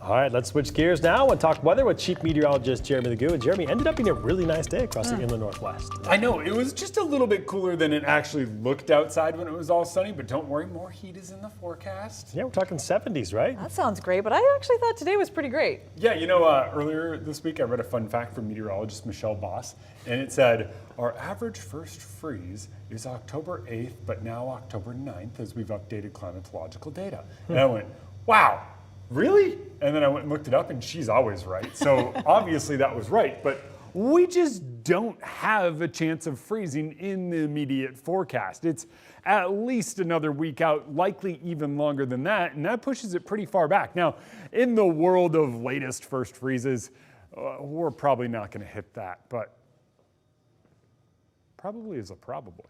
All right, let's switch gears now and talk weather with Chief Meteorologist Jeremy LaGoo. And Jeremy, ended up being a really nice day across the inland Northwest. I know, it was just a little bit cooler than it actually looked outside when it was all sunny, but don't worry, more heat is in the forecast. Yeah, we're talking 70s, right? That sounds great, but I actually thought today was pretty great. Yeah, earlier this week I read a fun fact from meteorologist Michelle Boss, and it said, our average first freeze is October 8th, but now October 9th as we've updated climatological data. And I went, wow. Really? And then I went and looked it up, and she's always right. So obviously that was right, but we just don't have a chance of freezing in the immediate forecast. It's at least another week out, likely even longer than that, and that pushes it pretty far back. Now, in the world of latest first freezes, we're probably not going to hit that, but probably is a probably.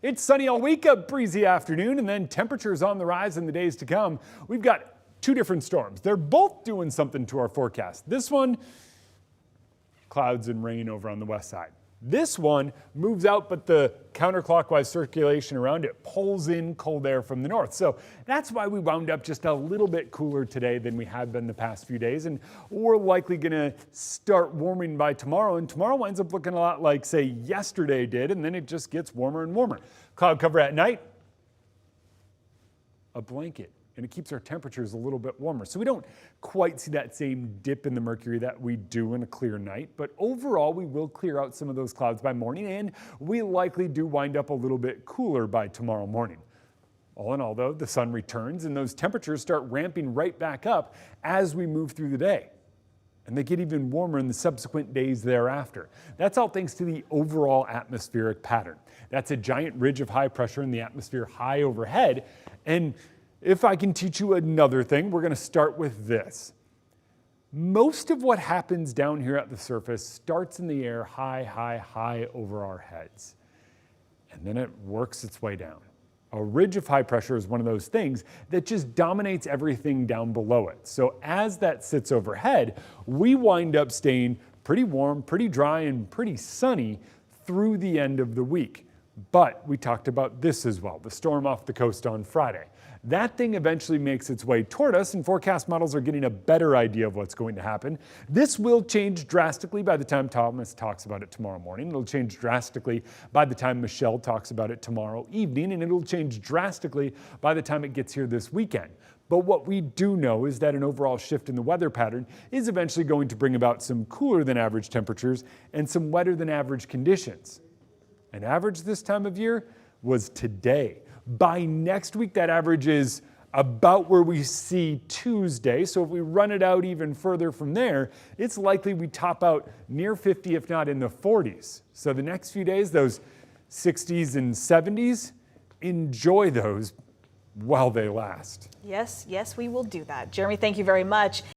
It's sunny all week, a breezy afternoon, and then temperatures on the rise in the days to come. We've got two different storms. They're both doing something to our forecast. This one, clouds and rain over on the west side. This one moves out, but the counterclockwise circulation around it pulls in cold air from the north. So that's why we wound up just a little bit cooler today than we had been the past few days. And we're likely going to start warming by tomorrow. And tomorrow winds up looking a lot like, say, yesterday did. And then it just gets warmer and warmer. Cloud cover at night, a blanket. And it keeps our temperatures a little bit warmer. So we don't quite see that same dip in the mercury that we do in a clear night, but overall we will clear out some of those clouds by morning, and we likely do wind up a little bit cooler by tomorrow morning. All in all though, the sun returns and those temperatures start ramping right back up as we move through the day. And they get even warmer in the subsequent days thereafter. That's all thanks to the overall atmospheric pattern. That's a giant ridge of high pressure in the atmosphere high overhead, and if I can teach you another thing, we're going to start with this. Most of what happens down here at the surface starts in the air high over our heads. And then it works its way down. A ridge of high pressure is one of those things that just dominates everything down below it. So as that sits overhead, we wind up staying pretty warm, pretty dry, and pretty sunny through the end of the week. But we talked about this as well, the storm off the coast on Friday. That thing eventually makes its way toward us, and forecast models are getting a better idea of what's going to happen. This will change drastically by the time Thomas talks about it tomorrow morning. It'll change drastically by the time Michelle talks about it tomorrow evening, and it'll change drastically by the time it gets here this weekend. But what we do know is that an overall shift in the weather pattern is eventually going to bring about some cooler than average temperatures and some wetter than average conditions. An average this time of year was today. By next week, that average is about where we see Tuesday. So if we run it out even further from there, it's likely we top out near 50, if not in the 40s. So the next few days, those 60s and 70s, enjoy those while they last. Yes, we will do that. Jeremy, thank you very much.